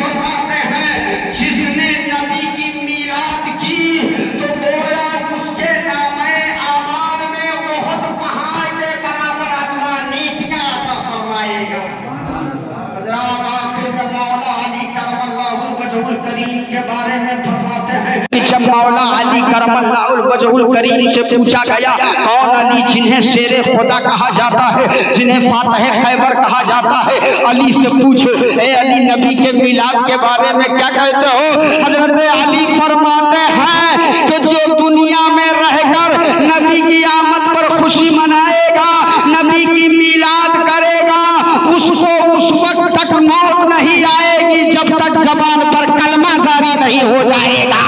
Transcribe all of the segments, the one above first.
फरमाते हैं जिसने नबी की मीलाद की तो गोया उसके नामे आमाल में बहुत पहाड़ के बराबर अल्लाह नेकियां अता फरमाएगा। हज़रत आखिर में मौला अली करमल्लाहु वजहुल करीम के बारे में फरमाते हैं जब मौला अली करमल्लाहु वजहुल करीम से पूछा गया कौन अली जिन्हें शेरे खुदा कहा जाता है, जिन्हें फातह खैबर कहा जाता है, अली से पूछो ए अली नबी के मिलाद के बारे में क्या कहते हो। हजरत अली फरमाते हैं कि जो दुनिया में रहकर नबी की आमद पर खुशी मनाएगा, नबी की मिलाद करेगा, उसको उस वक्त तक मौत नहीं आएगी जब तक जबान पर कलमा जारी नहीं हो जाएगा।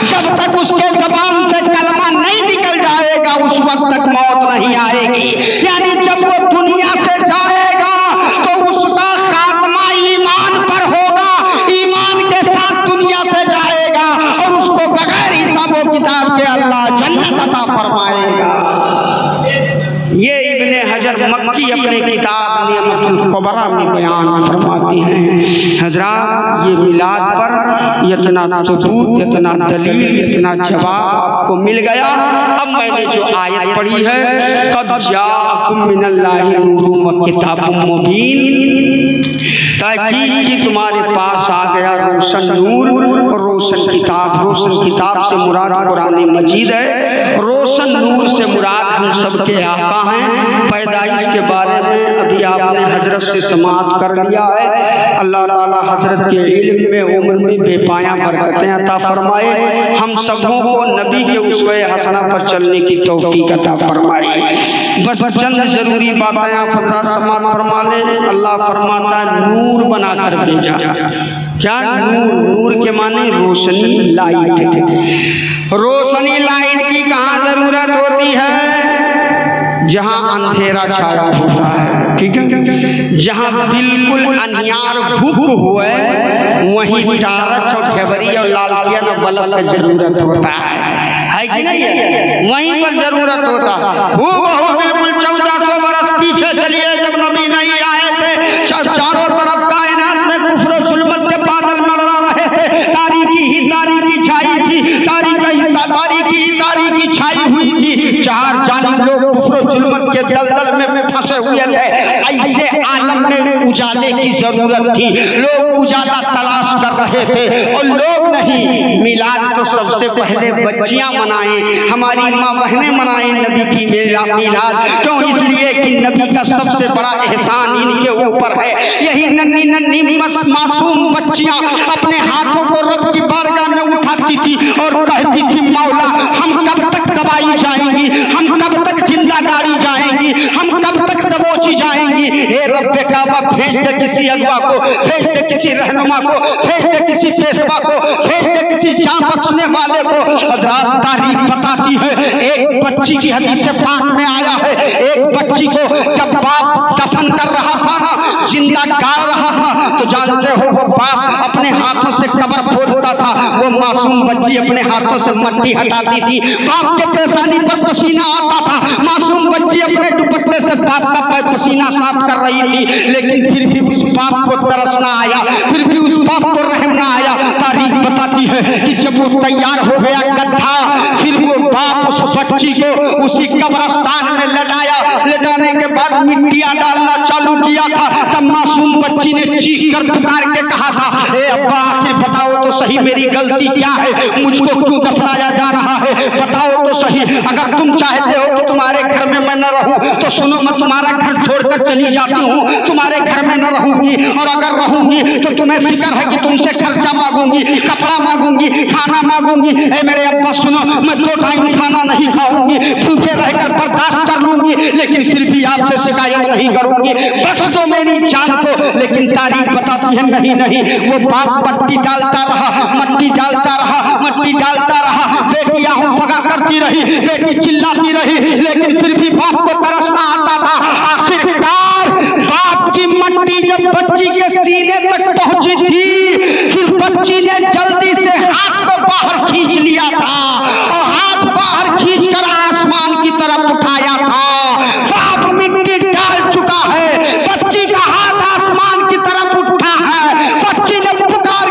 जब तक उसके जबान से कलमा नहीं निकल जाएगा उस वक्त तक मौत नहीं आएगी। यानी जब वो दुनिया से जाएगा तो उसका खात्मा ईमान पर होगा, ईमान के साथ दुनिया से जाएगा और उसको बगैर हिसाब किताब के अल्लाह जन्नत अता फरमाएगा। ये इब्ने हजर मक्की अपने किताब नियमतुल कुबरा में बयान फरमाती हैं। हजरात ये मिलाद पर इतना सबूत, इतना दलील, इतना जवाब आपको मिल गया। अब मैंने जो आयत पढ़ी है कद जाअकुम मिनल्लाहि नूरुम व किताबुम मुबीन, ताकि कि तुम्हारे पास आ गया रोशन नूर और रोशन किताब। रोशन किताब से मुराद कुरान मजीद है, रोशन नूर से मुराद हम सबके आका हैं। पैदाइश के बारे में अभी आपने हजरत से समाअत कर लिया है। अल्लाह ताला हजरत के इल्म में, उम्र में बेपाया बरकतें अता फरमाए। हम सबों को नबी के उसवे हसना पर चलने की तौफीक अता फरमाए। बस चंद जरूरी बातें आप हजरत समाअत फरमा ले। अल्लाह फरमाता है नूर बनाकर भेजा। क्या नूर? नूर के माने रोशनी, लाइट। रोशनी लाइट की कहाँ जरूरत होती है? जहाँ अंधेरा छाया होता है, ठीक है। जहाँ बिल्कुल अंधियार गुप्त हुए वहीं टारच और घेवरी और लालटेन और बल्ब की जरूरत होता है कि नहीं है? वहीं पर जरूरत होता है। बिल्कुल 1400 बरस पीछे चलिए जब नबी नहीं आए थे, चारों तरफ कायनात में कुफ्र और जुल्मत के बादल मंडरा रहे थे, तारीकी ही तारीकी छाई थी, तारीकी छाई हुई थी, चार जानिब लोग कुफ्र और जुल्मत के दलदल में फंसे हुए थे। ऐसे आलम में उजाले की जरूरत थी, लोग उजाला तलाश कर रहे थे और लोग नहीं। मिलाद तो सबसे पहले बच्चियां मनाएं, हमारी माँ बहनें मनाएं नबी की मिलाद। क्यों? इसलिए कि नबी का सबसे बड़ा एहसान इनके ऊपर है। यही नन्ही नन्ही मासूम बच्चियां अपने हाथों को रब की बारगाह में उठाती थी और कहती थी मौला हम कब तक दबाई जाएंगी, हम कब तक जिंदागारी जाएंगी, हम कब तक दबोची जाएंगी। हे रब्बे काबा भेज दे किसी अगवा को, भेज दे किसी रहनुमा को, भेज दे किसी पेशवा को, भेज दे किसी जान बख्शने वाले को। हज़रत तारीख बताती है एक बच्ची की हदीस पाक में आया है, एक बच्ची को जब बाप दफन कर रहा था ना, जिंदा गाड़ रहा था, तो जानते हो वो बाप अपने हाथों से कब्र खोदता था, वो मासूम बच्ची अपने हाथों से मट्टी हटाती थी। बाप के पेशानी पर पसीना आता था, मासूम बच्ची अपने दुपट्टे से बाप का पसीना साफ कर रही थी, लेकिन फिर भी उस बाप को तरस ना आया, फिर भी उस बाप को रहम ना आया। तारीख बताती है कि जब वो तैयार हो गया गड्ढा, फिर वो बाप उस बच्ची को उसी कब्रिस्तान में लटाया। लटाने के बाद मिट्टियां डालना चालू किया था, तब मासूम बच्ची ने चीख कर पुकार के कहा था ए अब्बा आखिर बताओ तो सही मेरी गलती क्या है, मुझको क्यों दफनाया जा रहा है, बताओ तो सही। अगर तुम चाहते हो कि तुम्हारे घर में मैं न रहूं तो सुनो, मैं तुम्हारा घर छोड़कर चली जाती हूँ, तुम्हारे घर में न रहूंगी, और अगर रहूंगी तो तुम्हें फिक्र है कि तुमसे खर्चा मांगूंगी, कपड़ा मांगूंगी, खाना मांगूंगी। ए मेरे अब्बा सुनो, मैं 2 टाइम खाना नहीं खाऊंगी, भूखे रहकर बर्दाश्त कर लूंगी, लेकिन फिर भी आपसे शिकायत नहीं करूंगी, बख्श दो मेरी जान को। लेकिन तारीख बताती है नहीं नहीं, वो बाप मट्टी डालता रहा, मट्टी डालता रहा, मट्टी डालता रहा। बेटी आहू भगा करती रही, बेटी चिल्लाती रही, लेकिन फिर भी बाप को तरसना आता था। आखिरकार बाप की मट्टी जब बच्ची के सीने तक पहुंची थी, फिर बच्ची ने जल्दी से हाथ को बाहर खींच लिया था और हाथ बाहर खींचकर आसमान की तरफ उठाया था। बाप मिट्टी डाल चुका है, बच्ची का हाथ आसमान की तरफ उठा है। बच्ची ने पुकार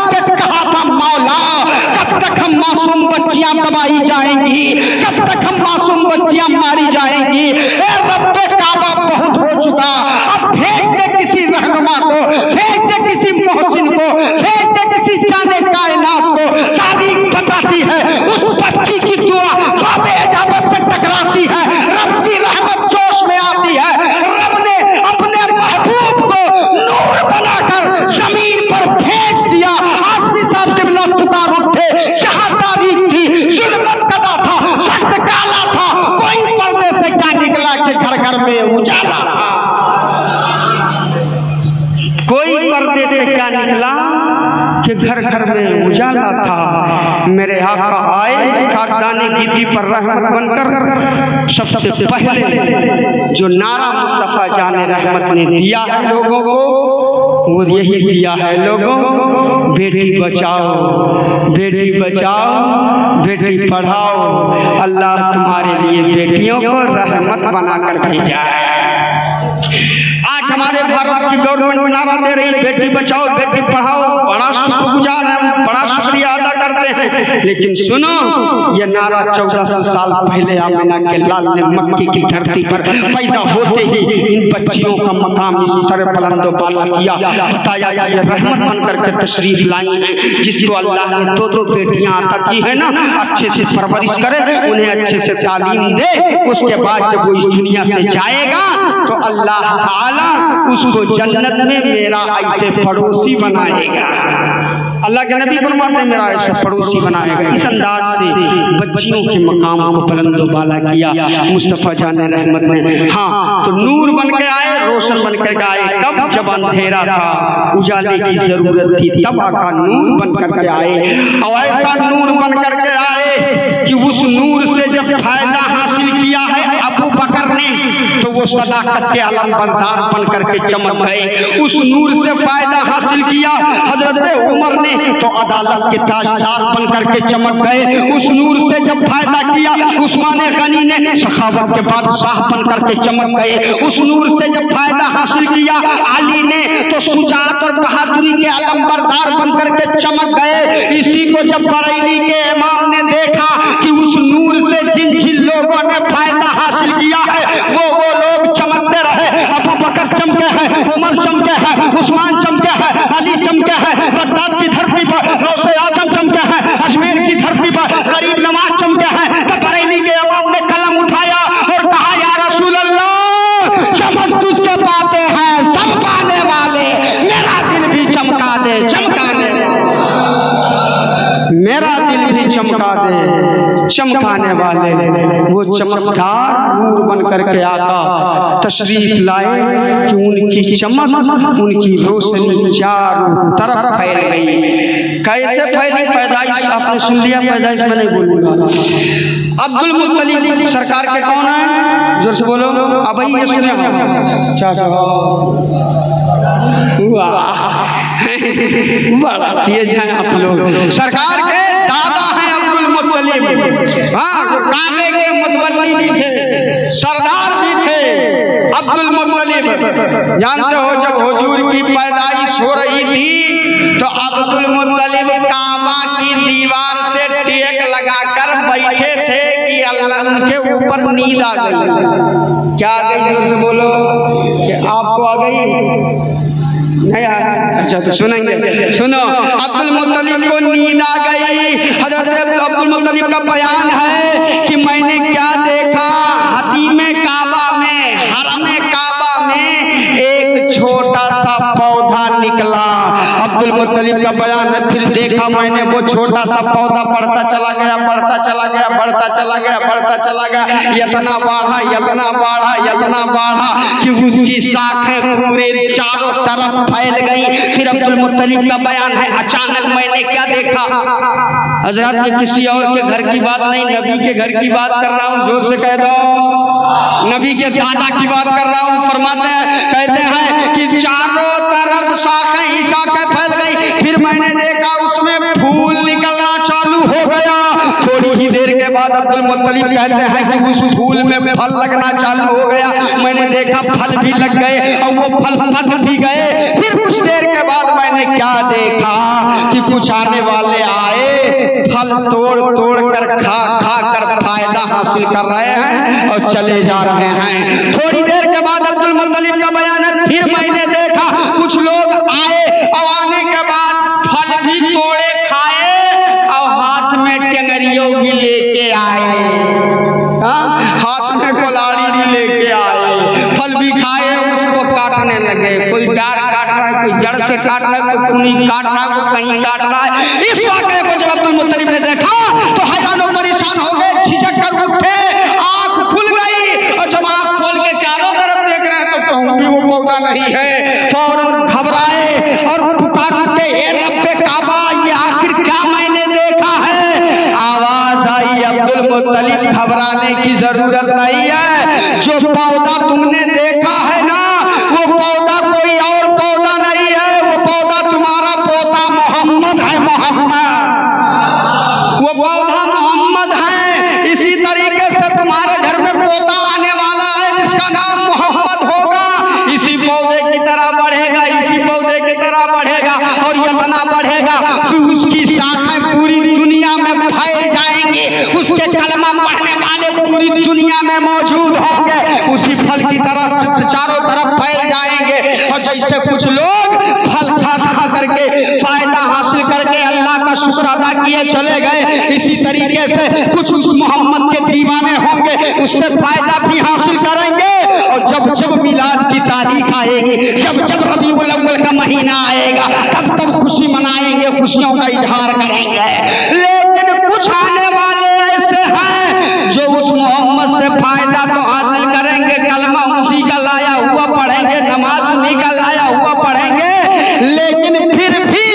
मरवाई जाएंगी, कब तक हम मासूम बच्चियां मारी जाएंगी। ए रब्बे काबा बहुत हो चुका, अब भेज दे किसी रहनुमा को, भेज दे किसी मोहसिन को, भेज दे किसी जाने कायनात को। तारीख बताती है उस बच्ची की दुआ बाबे इजाजत से टकराती है, रब की रहमत जोश में आती है। रब ने अपने महबूब को नूर बनाकर जमीन पर भेज दिया। आसमी साहब के बिला पुकार उठे, जहां तारीख थी जुल्मत कदा था, सख्त काला था, कोई पर्दे से क्या निकला कि घर घर में उजाला था। कोई पर्दे से क्या निकला कि घर घर में उजाला था। मेरे आका आए खाकदाने की दी पर रहमत बनकर। सबसे पहले जो नारा मुस्तफा जाने रहमत ने दिया है लोगों को, वो यही दिया है लोगों, बेटी बचाओ, बेटी बचाओ, बेटी पढ़ाओ। अल्लाह तुम्हारे लिए बेटियों को रहमत बनाकर भेजा है। आज हमारे भारत की गवर्नमेंट नारा दे रही बेटी बचाओ बेटी पढ़ाओ, बड़ा शुक्रगुजार है, बड़ा शुक्रिया अदा करते हैं। लेकिन सुनो, ये नारा 1400 साल पहले आमिना के लाल ने मक्के की धरती पर पैदा होते ही इन बच्चियों का मकाम इस तरह बुलंद बाला किया। बताया ये रहमत बनकर के तशरीफ लाई है, जिसको अल्लाह ने दो बेटियां अता की है ना, अच्छे से परवरिश करे, उन्हें अच्छे से तालीम दे। उसके बाद जब वो इस दुनिया से जाएगा तो अल्लाह ताला उसको जन्नत में मेरा ऐसे पड़ोसी बनाएगा। अल्लाह के नबी फरमाते हैं मेरा ऐसा पड़ोसी बनाएगा। इस अंदाज से बच्चियों के मकाम को बुलंद बाला किया मुस्तफा जाने रहमत ने। हाँ, तो नूर बन के आए, रोशन बन के आए। कब? जब अंधेरा था, उजाले की जरूरत थी, तब आका नूर बन करके आए। और ऐसा नूर बन करके आए कि उस नूर से जब फायदा हासिल किया है अबू बकर ने, तो वो सदाकत के आलम बरदार बन करके चमक गए। उस नूर से फायदा हासिल किया हजरत उमर ने, तो अदालत के ताजदार बन करके चमक गए। उस नूर से जब फायदा किया उस्मान गनी ने, सखावत के बादशाह बन करके चमक गए। उस नूर से जब फायदा हासिल किया अली ने, तो सुजात और बहादुरी के आलम बरदार बन करके चमक गए। इसी को जब बरेली के इमाम ने देखा कि उस नूर से जिन जिन लोगों ने फायदा हासिल किया है वो लोग चमकते रहे। अबू बकर चमके हैं, उमर चमके हैं, उस्मान चमके हैं, अली चमके हैं, बगदाद की धरती पर गौसे आजम चमके हैं, अजमेर की धरती पर गरीब नवाज चमके हैं। तो बरेली के इमाम ने कलम उठाया और कहा या रसूल अल्लाह, चमक तुझसे पाते हैं चमकाने वाले, मेरा दिल भी चमका दे, चमका दे, मेरा दिल भी चमका दे, चमकाने वाले। वो चमकदार नूर बन करके आका तशरीफ लाए कि उनकी चमक, उनकी रोशनी चारों तरफ फैल गई। कैसे फैली? पैदाइश आपने सुन लिया, पैदाइश में नहीं बोलूंगा। अब्दुल मुत्तलिब सरकार के कौन है? जोर से बोलो। अब ये सुने चाचा, बड़ा तेज हैं आप लोग। सरकार के दादा हैं अब्दुल मुत्तलिब। हाँ, जो काबे के मुतवल्ली भी थे, सरदार भी थे अब्दुल मुत्तलिब। जानते हो जब हुजूर की पैदाइश हो रही थी तो अब्दुल मुत्तलिब काबा की दीवार से टेक लगाकर बैठे थे कि अल्लाह उनके ऊपर नींद आ गई। क्या आ गई? जोर से बोलो कि आपको आ गई? नहीं आया? अच्छा, तो सुनेंगे। सुनो, अब्दुल मुत्तलिब को नींद आ गई। हजरत अब्दुल मुत्तलिब का बयान है कि मैंने क्या देखा, हतीमे काबा में, हरमे काबा में एक छोटा सा पौधा निकला। अब्दुल मुत्तलिब का बयान है, फिर देखा मैंने वो छोटा सा पौधा बढ़ता चला गया, बढ़ता चला गया, बढ़ता चला गया, बढ़ता चला गया, इतना बढ़ा, इतना बढ़ा, इतना बढ़ा कि उसकी शाखें पूरे चारों तरफ फैल गई। फिर अब्दुल मुत्तलिब का बयान है, अचानक मैंने क्या देखा? हजरत, ये किसी और के घर की बात नहीं, नबी के घर की बात कर रहा हूँ। जोर से कह दो, नबी के दादा की बात कर रहा हूँ। फरमाते हैं, कहते हैं कि चारों तरफ शाखें ही शाखें फैल गई। फिर मैंने देखा उसमें फूल निकलना चालू हो गया। थोड़ी ही देर के बाद अब्दुल मुत्तलिब कहते हैं कि उस फूल में फल लगना चालू हो गया। मैंने देखा फल भी लग गए और वो फल पक भी गए। फिर कुछ देर के बाद मैंने क्या देखा कि कुछ आने वाले आए, फल तोड़ तोड़ कर खा खा कर फायदा हासिल कर रहे हैं और चले जा रहे हैं। थोड़ी देर के बाद अब्दुल मुत्तलिब का बयान है, फिर मैंने देखा कुछ लोग आए और आने के बाद फल भी तोड़े खाए और हाथ में टेंगरियों भी लेके आए, हाथ में कुल्हाड़ी भी लेके आए, फल भी खाए, उसको काटने लगे। कोई डार काट रहा है, कोई जड़ से काट रहा है, कोई कुनी काट रहा है, कोई कहीं काट रहा है। इस वाक़े को जब अब्दुल मुत्तलिब ने देखा तो हैरान और परेशान हो गए, झिझक कर उठे, आंख खुल गई और जब आंख खोल के चारों तरफ देख रहे हैं तो कहूँ भी वो पौधा नहीं है। फौरन घबराए और पुकार उठे, हे रब्बे काबा, ये आखिर क्या मैंने देखा है? आवाज आई, अब्दुल मुत्तलिब घबराने की जरूरत नहीं है, जो पौधा तुमने देखा है ना, वो पौधा कोई और पौधा नहीं है, वो पौधा तुम्हारा पोता मोहम्मद है। मोहम्मद, वो पौधा मोहम्मद है। इसी तरीके से तुम्हारे घर में पोता आने वाला है जिसका नाम मोहम्मद होगा। इसी पौधे की तरह बढ़ेगा, इसी पौधे की तरह बढ़ेगा और इतना बढ़ेगा कि उसकी शाखाएं पूरी दुनिया में फैल जाएंगी, उसके कलमा पढ़ने वाले पूरी दुनिया में मौजूद होंगे, उसी फल की तरह चारों तरफ फैल जाएंगे। और जैसे कुछ लोग फल खा खा करके फायदा हासिल करके अल्लाह का शुक्र अदा किए चले गए, इसी तरीके से कुछ उस मोहम्मद के दीवाने होंगे, उससे फायदा भी हासिल करेंगे। और जब जब मिलाद की तारीख आएगी, जब जब रबीउल अव्वल का महीना आएगा, तब तब खुशी मनाएंगे, खुशियों का इजहार करेंगे। लेकिन कुछ आने वाले ऐसे हैं जो उस मोहम्मद से फायदा तो हासिल करेंगे, कलमा उसी का लाया हुआ पढ़ेंगे, नमाज उन्हीं का लाया हुआ पढ़ेंगे, लेकिन फिर भी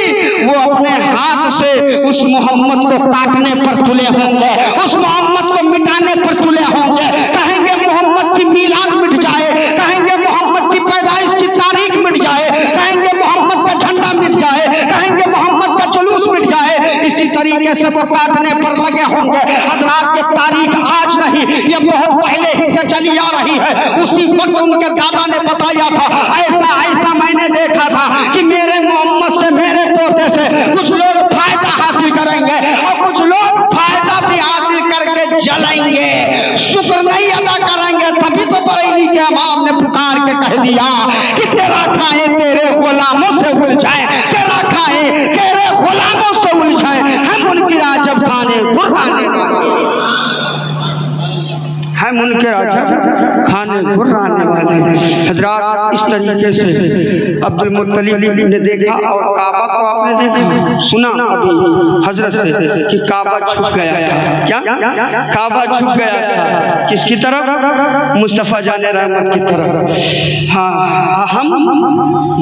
वो अपने हाथ से उस मोहम्मद को काटने पर तुले होंगे, उस मोहम्मद को मिटाने पर तुले होंगे। कहेंगे मोहम्मद की मीलाद मिट जाए, कहेंगे मोहम्मद की पैदाइश की तारीख मिट जाए, कहेंगे मोहम्मद का झंडा मिट जाए, कहेंगे मोहम्मद का जुलूस मिट जाए। इसी तरीके से वो काटने पर लगे होंगे। हज़रात, ये तारीख आज नहीं, ये बहुत पहले ही से चली आ रही है। उसी वक्त उनके दादा ने बताया था, ऐसा ऐसा मैंने देखा था कि मेरे मोहम्मद से, मेरे पोते से कुछ लोग फायदा हासिल करेंगे और कुछ लोग फायदा भी हासिल करके जलेंगे, शुक्र नहीं अदा करेंगे। तभी तो बरेली के इमाम ने पुकार के कह दिया कि तेरा खाए तेरे गुलामों से उलझाए, तेरा खाए तेरे गुलामों से उलझाए, हम उनकी राजब खाने गुर्राने वाले, हम उनके राजब खाने गुर्राने वाले। हजरात, इस तरीके से अब्दुल मुत्तलिब ने देखा और काबा को आपने देखा, सुना अभी हजरत से कि काबा झुक गया था। क्या काबा झुक गया था? किसकी तरफ? मुस्तफ़ा जाने रहमत की तरफ। हाँ, हम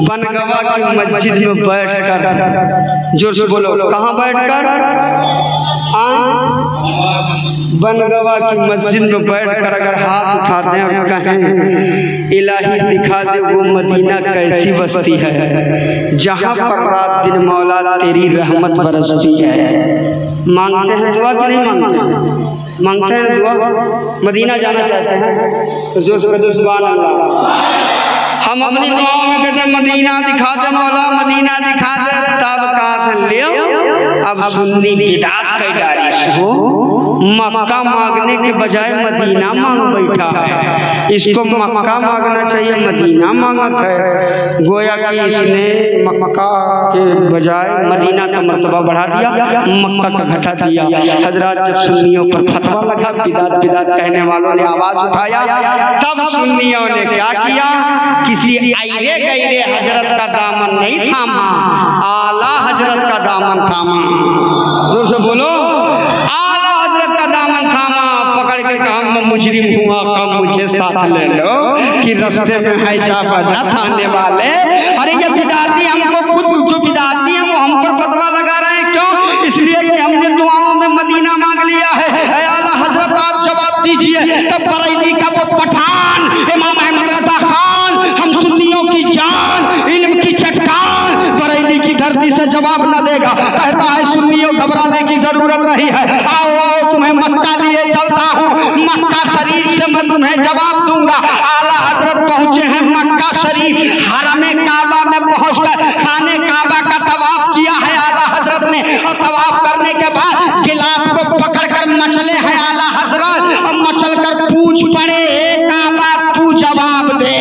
बनगवा की मस्जिद में बैठकर, जोर से बोलो, कहाँ बैठकर? बनगवा की मस्जिद में बैठकर अगर हाथ उठाते हैं और कहें इलाही दिखा दे वो मदीना कैसी बस्ती है जहाँ पर रात दिन मौला तेरी रहमत बरसती है। मांगते हैं दुआ कि नहीं मांगते? मांगते हैं दुआ। मदीना जाना चाहते हैं तो जोश में सुभान अल्लाह। हम अपनी दुआओं में कहते हैं मदीना दिखा दे मौला, मदीना दिखा दे, तब कहा से लियो अब सुन्नी बिदात का डारिश हो, मक्का मांगने के बजाय मदीना मांग बैठा है। इसको मक्का मांगना चाहिए, मदीना मांगता है। गोया कि इसने मक्का के बजाय मदीना का मर्तबा बढ़ा दिया, मक्का का घटा दिया। हजरात, जब सुन्नियों पर फतवा लगा, बिदात बिदात कहने वालों ने आवाज उठाया, तब सुन्नियों ने क्या किया? किसी आइरे गैरे हजरत का दामन नहीं थामा, आला हजरत का दामन थामा। जोर से बोलो, आला हजरत का दामन थामा। पकड़ के कहा मैं मुजरिम हुआ, कम मुझे साथ ले लो कि रास्ते में है जा बजा थाने वाले। अरे ये बिदाती हमको खुद जो बिदाती है वो हम पर फतवा लगा रहे हैं। क्यों? इसलिए कि हमने दुआओं में मदीना मांग लिया है। आला हजरत आप जवाब दीजिए। तब बरेली का वो पठान इमाम अहमद रजा खान, हम सुन्नियों की जान, इल्म की चट्टान, बरेली की धरती से जवाब न देगा। कहता है सुन्नियों घबराने की जरूरत नहीं है, आओ आओ तुम्हें मक्का लिए चलता हूँ, मक्का शरीफ से मैं तुम्हें जवाब दूंगा। आला हजरत पहुंचे हैं मक्का शरीफ, हरमे काबा में पहुंचकर खाने काबा का तवाफ किया है आला हजरत ने, और तवाफ करने के बाद पकड़ कर मचले हैं आला हजरत और मचल कर पूछ पड़े, काबा तू जवाब दे,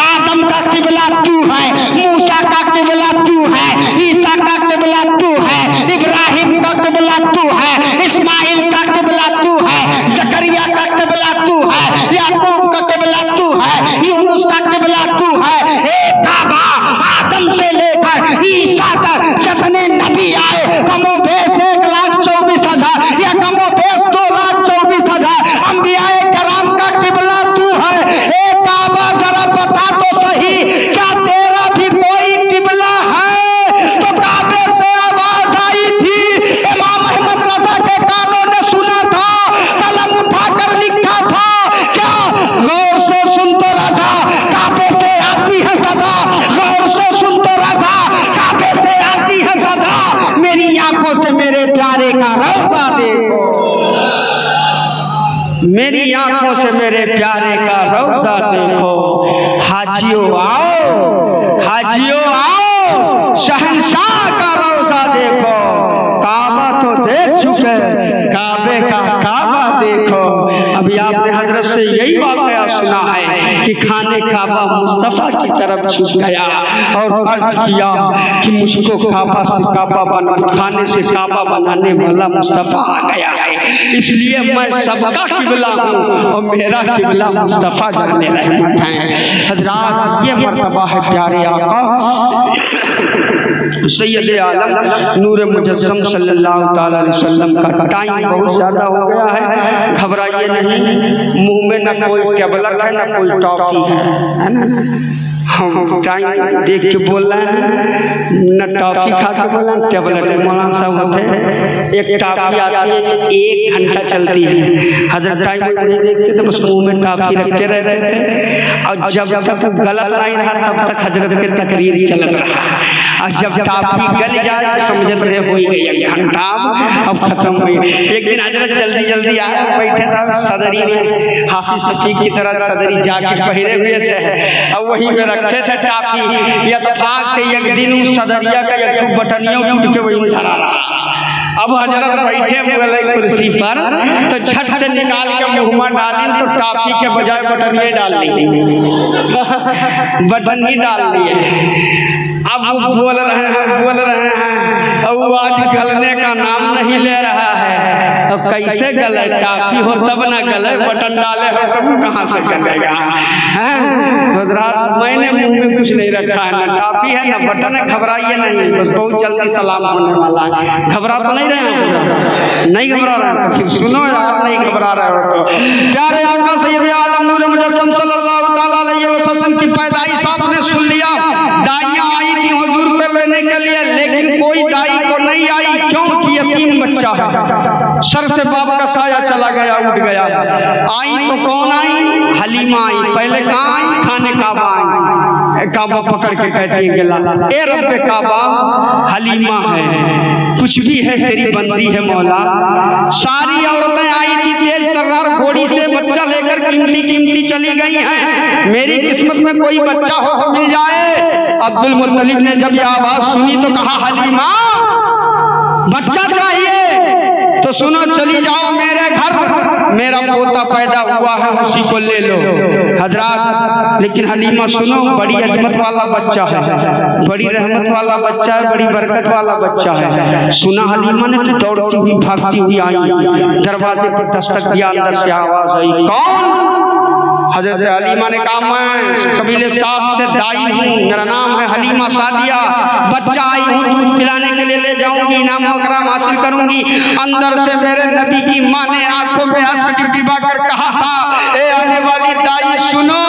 आदम का किबला तू है, मूसा का किबला तू है, ईसा का किबला तू है, इब्राहिम का किबला तू है, इस्माइल का किबला तू है, जकरिया का किबला तू है, याकूब का किबला तू है, यूनुस का किबला तू है। ए काबा, आदम से लेकर ईसा तक जितने नबी आए कमोबेश 1,24,000 या कमोबेश 2,24,000 अंबियाए कराम का किबला तू है। ए काबा, जरा बता तो सही, क्या तेरा भी कोई किबला है? तो काबे से आवाज आई थी, इमाम अहमद रजा के कानों ने सुना था, कलम उठाकर लिखा था, क्या गौर से सुन तो रजा, काबे से आती है सदा, गौर से सुन तो रजा, काबे से आती है सदा, मेरी आंखों से मेरे प्यारे का रौजा देखो, मेरी आंखों से मेरे प्यारे का रौजा देखो। हाजियों आओ, हाजियों आओ, शहंशाह का रौजा देखो। काबा तो देख चुके, काबे का काबा देखो। अभी आपने हजरत से यही वाकया सुना है कि खाने काबा मुस्तफा की तरफ झुक गया और अर्ज किया कि मुझको काबा से काबा बना, खाने से काबा बनाने वाला मुस्तफा आ गया है, इसलिए मैं सबका किबला हूँ और मेरा किबला मुस्तफा जाने रहमत है। हजरात, ये मर्तबा है प्यारे आका सैयद आलम नूर मुजस्सम सल्लल्लाहु ताला अलैहि वसल्लम का। टाइम बहुत ज्यादा हो गया है, घबराइए नहीं, मुंह में न कोई टेबलेट है न कोई टॉफी है ना। हम टाइम देख के बोल रहे हैं, न टॉफी खा के बोल रहे हैं, टेबलेट मौलाना साहब होते हैं, एक टॉफी आती है 1 घंटा चलती है। हजरत टाइम नहीं देखते तो बस मुंह में टॉफी रखे रहते थे और जब तक गलत नहीं रहा तब तक हजरत के तकरीर चल रहा, और जब टॉफी गल जाए तो समझते रहे हो गई 1 घंटा अब खत्म हुई। एक दिन हजरत जल्दी जल्दी आया, बैठे था सदरी में, हाफिज शफीक की तरह सदरी जाके पहरे हुए थे और वही में रखे थे टॉफी। या तो आग से एक दिन उस सदरिया का एक बटनिया उठ के वही में धरा रहा। अब हजरत बैठे हुए कुर्सी पर तो झट से निकाल के मुंह में डाली तो टॉफी के बजाय बटनिया डाल दी, बटनी डाल दिए। अब बोल रहे हैं अब वो आज गलने का नाम नहीं ले रहा है, तो कैसे गले? टॉफी हो तब ना गले, बटन डाले हो तब कहाँ से गलेगा? हैं तो रात मैंने मुंह में कुछ नहीं रखा है, ना टॉफी है ना बटन है। घबराइए नहीं, बस बहुत जल्दी सलाम होने वाला है। घबरा तो नहीं रहे हो? नहीं घबरा रहे हैं तो फिर सुनो यार, नहीं घबरा रहे हो तो। प्यारे आका सैयद आलम नूर मुजस्सम सल्लल्लाहु ताला अलैहि वसल्लम की पैदाइश आपने सुन लिया। दाइयां आई थी हुजूर को लेने के लिए, लेकिन कोई दाई को नहीं आई, क्योंकि यतीम बच्चा है, सर से बाप का साया चला गया, उठ गया। आई तो कौन आई? हलीमा आई। पहले कहाँ आई? खाने काबा आई। काबा पकड़ के कहती है गिला, ए रब्बे काबा, हलीमा है, कुछ भी है तेरी बंदी है मौला। सारी औरतें आई थी तेज तर्रार घोड़ी से, बच्चा लेकर कीमती कीमती चली गई हैं, मेरी किस्मत में कोई बच्चा हो तो मिल जाए। अब्दुल मुत्तलिब ने जब ये आवाज सुनी तो कहा, हलीमा बच्चा चाहिए तो सुनो, चली जाओ मेरे घर, मेरा पोता पैदा हुआ है, उसी को ले लो। हजरात, लेकिन हलीमा सुनो, बड़ी अजमत वाला बच्चा है, बड़ी रहमत वाला बच्चा है, बड़ी बरकत वाला बच्चा है। सुना हलीमा ने तो दौड़ती हुई भागती हुई आई, दरवाजे पर दस्तक दिया, अंदर से आवाज आई, कौन? हजरत हलीमा ने कहा, मैं कबीले साद से दाई हूँ, मेरा नाम है हलीमा सादिया, बच्चा आई हूँ, दूध पिलाने के लिए ले जाऊंगी, इनाम वकराम हासिल करूंगी। अंदर से मेरे नबी की माँ ने आंखों में आंसू टिपटिपा कर कहा था, ए आने वाली दाई सुनो,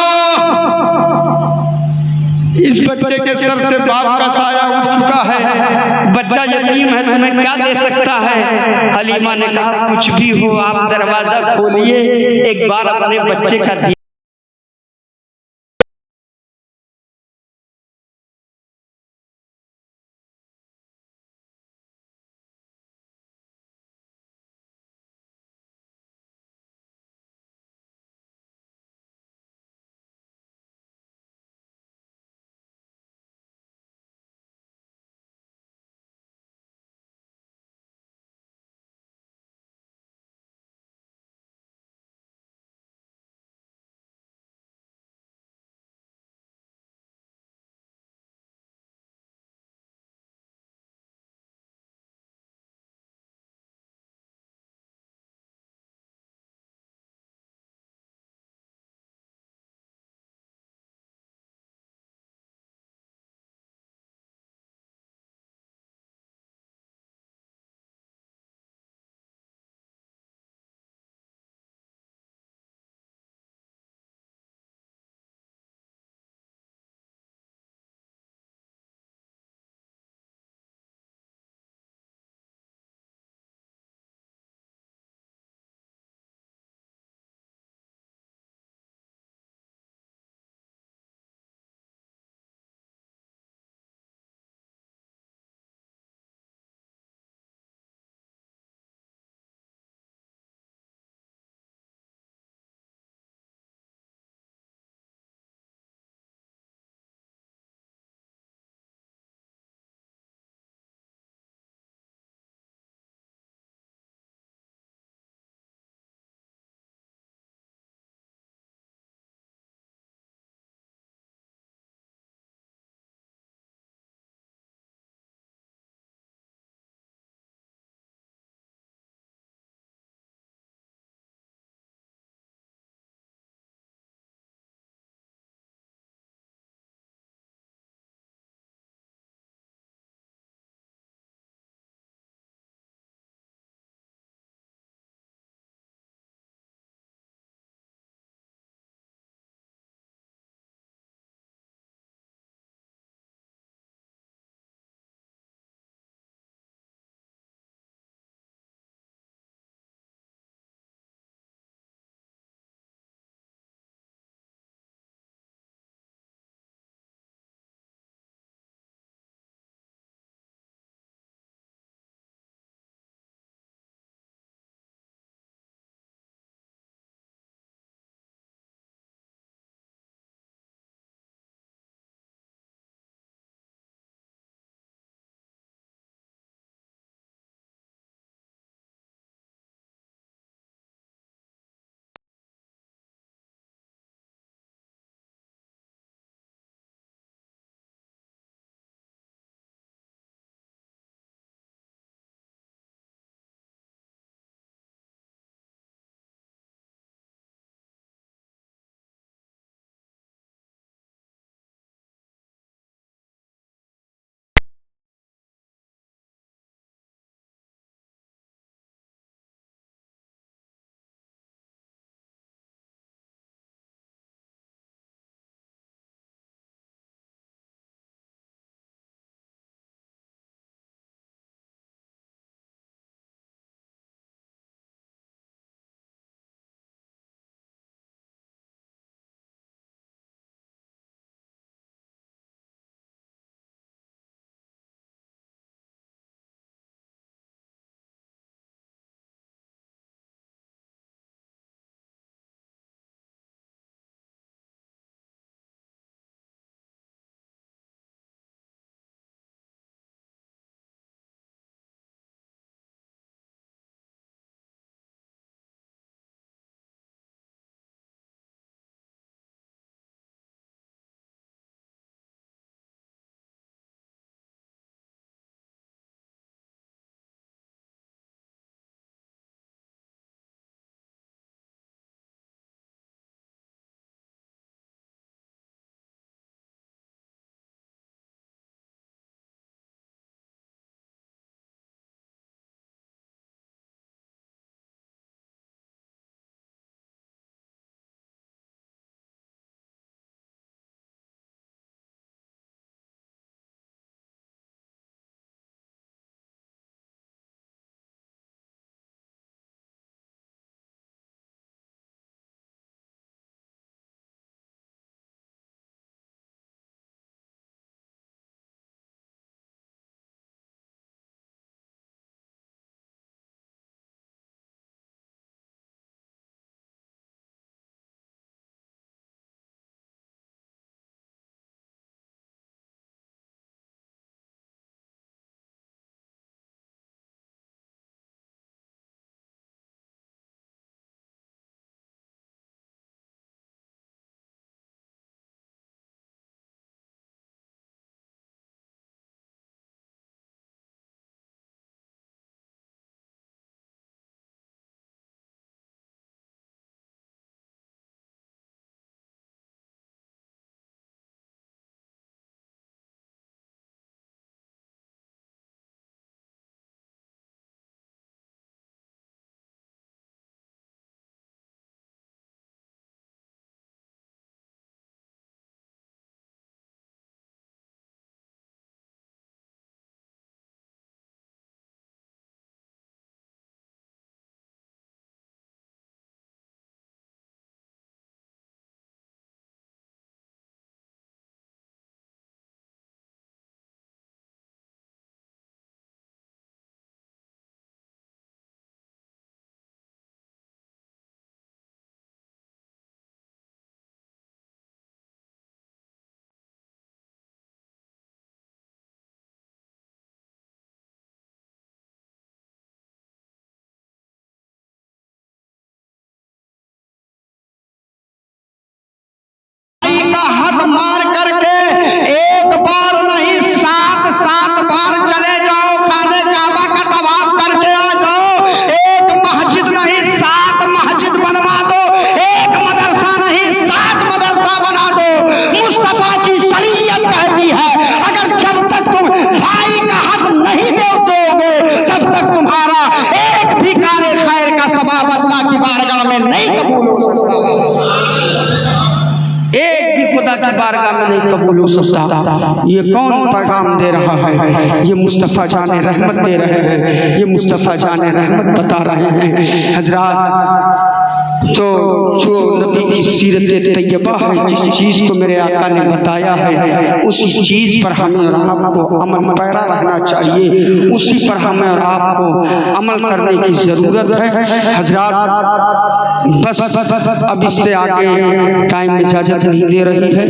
इस बच्चे के सर से बाप का साया उठ चुका है, बच्चा यतीम है, तुम्हें क्या दे सकता है? हलीमा ने कहा, कुछ भी हो, आप दरवाजा खोलिए, एक बार अपने बच्चे का हक मार करके एक बार नहीं 7 बार चले जाओ, खाने काबा का तवाफ करके आ जाओ। एक मस्जिद नहीं 7 मस्जिद बनवा दो, एक मदरसा नहीं 7 मदरसा बना दो। मुस्तफा की शरीयत कहती है अगर जब तक तुम भाई का हक नहीं दोगे तब तक तुम्हारा एक भी कार्य खैर का सवाब अल्लाह की बारगाह में नहीं कबूल हो सकता, एक भी खुदा की बारगाह में नहीं कबूल हो सकता। ये कौन पैगाम दे रहा है? ये मुस्तफ़ा जाने रहमत दे रहे हैं, ये मुस्तफ़ा जाने रहमत बता रहे हैं। हजरात, तो जो नबी की सीरत तैयबा है, जिस चीज़ को मेरे आका ने बताया है उसी चीज़ पर हमें और आपको अमल पैरा रहना चाहिए, उसी पर हमें और आपको अमल करने की ज़रूरत है। हजरात, बस अब इससे आगे टाइम इजाज़त नहीं दे रही है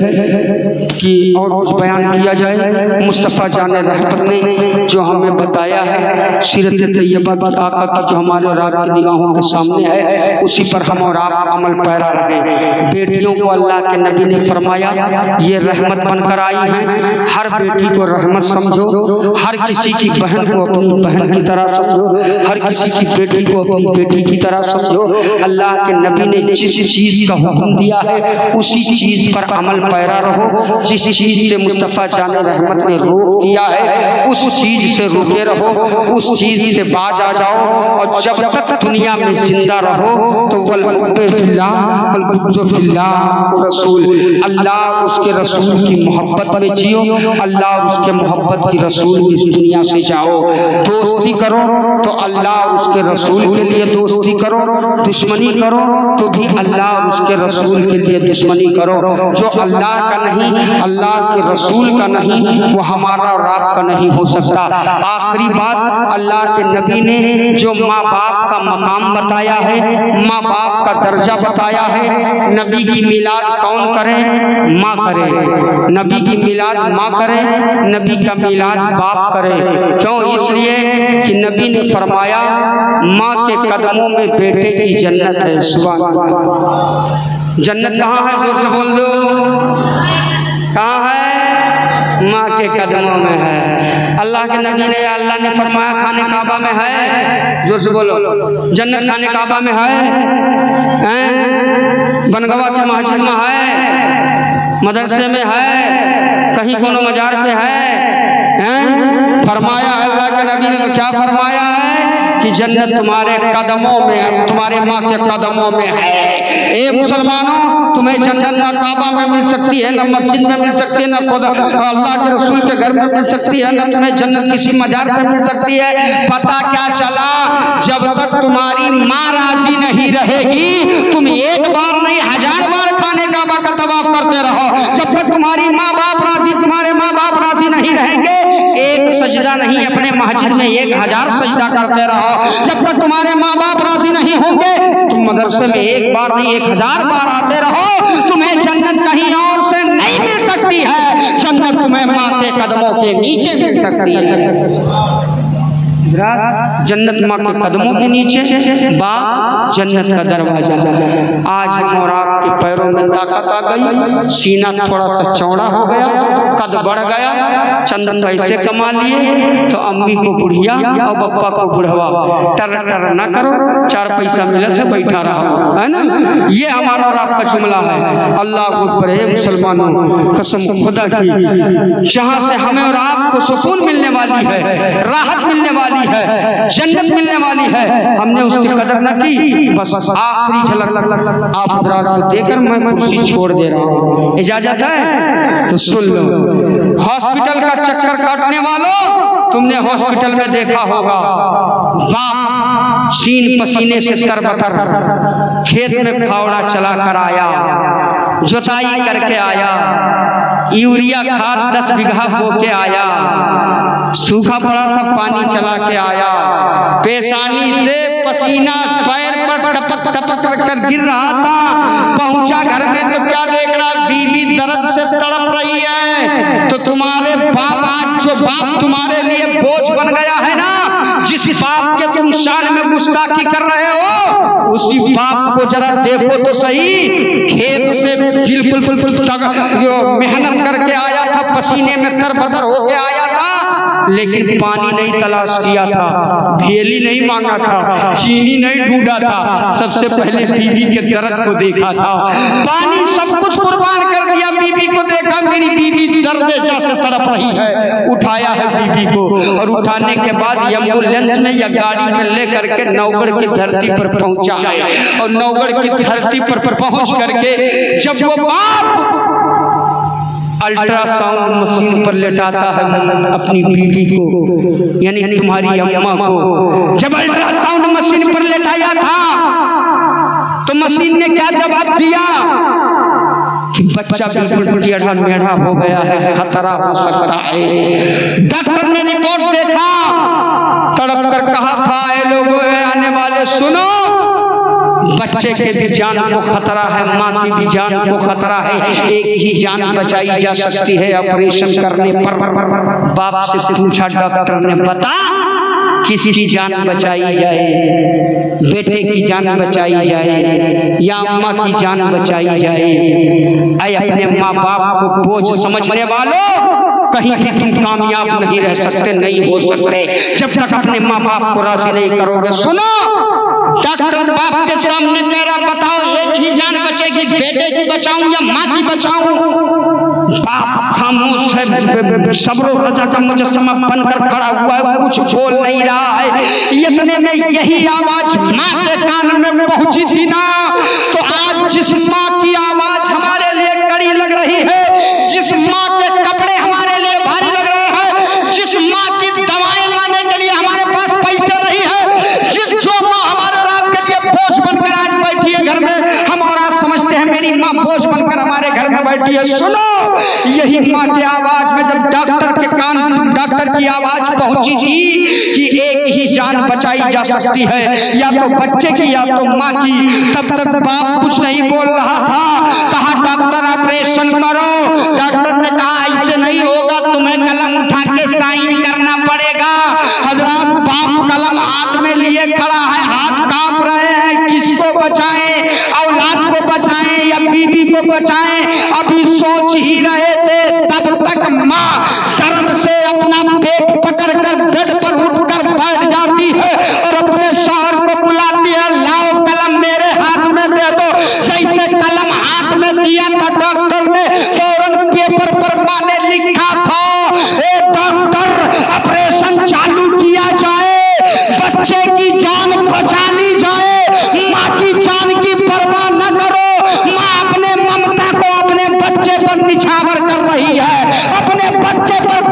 कि और कुछ बयान किया जाए। मुस्तफ़ा जाने रहमत ने जो हमें बताया है सीरत तैयबा की, आका की, जो हमारे और आपकी निगाहों के सामने है, उसी पर हम और आप अमल पैरा रहे। बेटियों को अल्लाह के नबी ने फरमाया ये रहमत बनकर आई हैं, हर बेटी को रहमत समझो, हर किसी की बहन को अपनी बहन की तरह समझो, हर किसी की बेटी को अपनी बेटी की तरह समझो। अल्लाह के नबी ने जिस चीज़ का हुक्म दिया है उसी चीज़ पर अमल पैरा रहो। जिस चीज़ से मुस्तफ़ा जाने रहमत ने रोक दिया है उस चीज़ से रुके रहो, उस चीज़ से बाज आ जाओ। और जब तक दुनिया में जिंदा रहो तो रसूल, अल्लाह उसके रसूल की मोहब्बत में जियो, अल्लाह और उसके मोहब्बत की रसूल की इस दुनिया से जाओ। दोस्ती करो तो अल्लाह और उसके रसूल के लिए दोस्ती करो, दुश्मनी करो तो भी अल्लाह और उसके रसूल के लिए दुश्मनी करो। जो अल्लाह का नहीं, अल्लाह के रसूल का नहीं, वो हमारा और आपका नहीं हो सकता। आखिरी बात, अल्लाह के नबी ने जो माँ बाप का मकाम बताया है, माँ बाप का दर्जा बताया है। नबी की मिलाद कौन करे? माँ करे। नबी की मिलाद माँ करे, नबी का मिलाद बाप करे। क्यों? इसलिए कि नबी ने फरमाया माँ के कदमों में बेटे की जन्नत है। सुभान अल्लाह। जन्नत कहाँ है? जोर से बोल दो, कहाँ है? माँ के कदमों में है। अल्लाह के नबी ने, अल्लाह ने फरमाया खाने काबा में है। जोर से बोलो, जन्नत खाने काबा में है, बनगवा के मस्जिद में है, मदरसे में है, कहीं कोनो मजार पे है। फरमाया अल्लाह के नबी ने तो क्या फरमाया है कि जन्नत तुम्हारे कदमों में है, तुम्हारे माँ के कदमों में है। ए मुसलमानों, तुम्हें जन्नत न काबा में मिल सकती है, न मस्जिद में मिल सकती है, न खुदा अल्लाह के रसूल के घर में मिल सकती है, न तुम्हें जन्नत किसी मजार पे मिल सकती है। पता क्या चला? जब तक तुम्हारी माँ राजी नहीं रहेगी तुम एक बार नहीं 1000 बार खाने काबा का तवाफ करते रहो। जब तक तुम्हारी माँ बाप राजी, तुम्हारे माँ बाप राजी नहीं रहेंगे, एक सजदा नहीं अपने मस्जिद में 1000 सजदा करते रहो। जब तक तुम्हारे माँ बाप राजी नहीं होंगे तुम मदरसे में एक बार नहीं 1000 बार आते रहो। तुम्हें जन्नत कहीं और से नहीं मिल सकती है, जन्नत तुम्हें माँ के कदमों के नीचे मिल सकती है। जन्नत माँ के कदमों के नीचे, बाप जन्नत का दरवाजा। आज हम और आपके पैरों में ताकत आ गई, सीना थोड़ा सा चौड़ा हो गया, कद बढ़ गया, चंद पैसे कमा लिए तो अम्मी को बुढ़िया और पप्पा को बुढ़वा। टर टर ना करो, 4 पैसा मिला था बैठा रहा, है ना? ये हमारा और आपका जुमला है। अल्लाह अकबर है मुसलमानों, कसम खुदा की, जहाँ से हमें और आपको सुकून मिलने वाली है, राहत मिलने वाली है, जन्नत मिलने वाली है, हमने उसकी कदर न की। बस आखिरी झलक आप हजरात को देकर मैं कुर्सी छोड़ दे रहा हूँ। इजाजत है तो सुन लो। हॉस्पिटल का चक्कर काटने वालों, तुमने हॉस्पिटल में देखा होगा बाप सीन पसीने से तरबतर खेत में फावड़ा चला कर आया, जुताई करके आया, यूरिया खाद 10 बीघा बो के आया, सूखा पड़ा था पानी चला के आया, पेशानी से पसीना पैर पर टपक टपक कर गिर रहा था। पहुंचा घर में तो क्या देख रहा, बीवी दर्द से तड़प रही है। तो तुम्हारे बाप, आज जो बाप तुम्हारे लिए बोझ बन गया है ना, जिस बाप के तुम शान में गुस्ताखी कर रहे हो उसी बाप को जरा देखो तो सही। खेत से बिल्कुल मेहनत करके आया था, पसीने में तरबतर होके आया था, लेकिन पानी नहीं तलाश किया था, भेली नहीं मांगा था, चीनी नहीं ढूंढा था, सबसे पहले बीवी के दर्द को देखा था। पानी सब कुछ कुर्बान कर दिया, बीवी को देखा, मेरी बीवी दर्द जैसे तड़प रही है, उठाया है बीवी को, और उठाने के बाद एम्बुलेंस में या गाड़ी में लेकर के नौगढ़ की धरती पर पहुंचा है। और नौगढ़ की धरती पर पहुंच करके जब वो बाप अल्ट्रासाउंड मशीन पर लेटाता है अपनी बीवी को, यानी तुम्हारी अम्मा को, जब अल्ट्रासाउंड मशीन पर लेटाया था तो मशीन ने क्या जवाब दिया कि बच्चा बिल्कुल टेढ़ा मेढ़ा हो गया है, खतरा हो सकता है। डॉक्टर ने रिपोर्ट देखा, तड़प कर कहा था, ए लोगों आने वाले सुनो, बच्चे के भी जान को खतरा है, माँ की भी जान को खतरा है, एक ही जान बचाई जा सकती है ऑपरेशन करने पर। बाप से पूछा डॉक्टर ने, बता किसी की जान बचाई जाए, बेटे की जान बचाई जाए या अम्मा की जान बचाई जाए? ऐ अपने माँ बाप को बोझ समझने वालों, कहीं भी तुम कामयाब नहीं रह सकते, नहीं हो सकते जब तक अपने माँ बाप को राजी नहीं करोगे। सुनो, डॉक्टर बाप के सामने कह रहा, बताओ एक ही जान बचेगी, बेटे की बचाऊं या माँ की बचाऊं? बाप खामोश है, सब्र रजा का मुजस्समा बनकर खड़ा हुआ है, कुछ बोल नहीं रहा है। इतने में यही आवाज माँ के कान में पहुंची थी ना, तो आज जिस माँ की आवाज हमारे लिए कड़ी लग रही है, जिस माँ के कपड़े हमारे लिए भारी लग रहे हैं, जिस माँ की दवाएं लाने के लिए हमारे पास पैसे नहीं है, जो माँ हमारे रात के लिए बोझ बनकर आज बैठी है घर में, हम और आप समझते हैं मेरी माँ बोझ बनकर हमारे घर में बैठी है। सुनो, यही माँ की आवाज में जब डॉक्टर की आवाज पहुंची थी कि एक ही जान बचाई जा सकती है, या तो बच्चे की या तो माँ की, तब तक बाप कुछ नहीं बोल रहा था। कहा डॉक्टर ऑपरेशन करो। डॉक्टर ने कहा ऐसे नहीं होगा, तुम्हें कलम उठा के साइन करना पड़ेगा। हजरात, बाप कलम हाथ में लिए खड़ा है, हाथ कांप रहे हैं, किसको बचाएं, औलाद को बचाएं या बीवी को बचाएं? अभी सोच ही रहे थे, तब तक माँ दर्द से अपना पेट पकड़कर बेड पर उठकर बैठ जाती है और अपने शौहर को बुलाती है, लाओ कलम मेरे हाथ में दे दो। जैसे कलम हाथ में दिया था डॉक्टर ने, फौरन पेपर पर माँ ने लिखा था, ए डॉक्टर ऑपरेशन चालू किया जाए, बच्चे की जान बचा ली जाए, माँ की जान की परवाह न करो। माँ अपने ममता को अपने बच्चे पर निछावर कर रही है, अपने बच्चे पर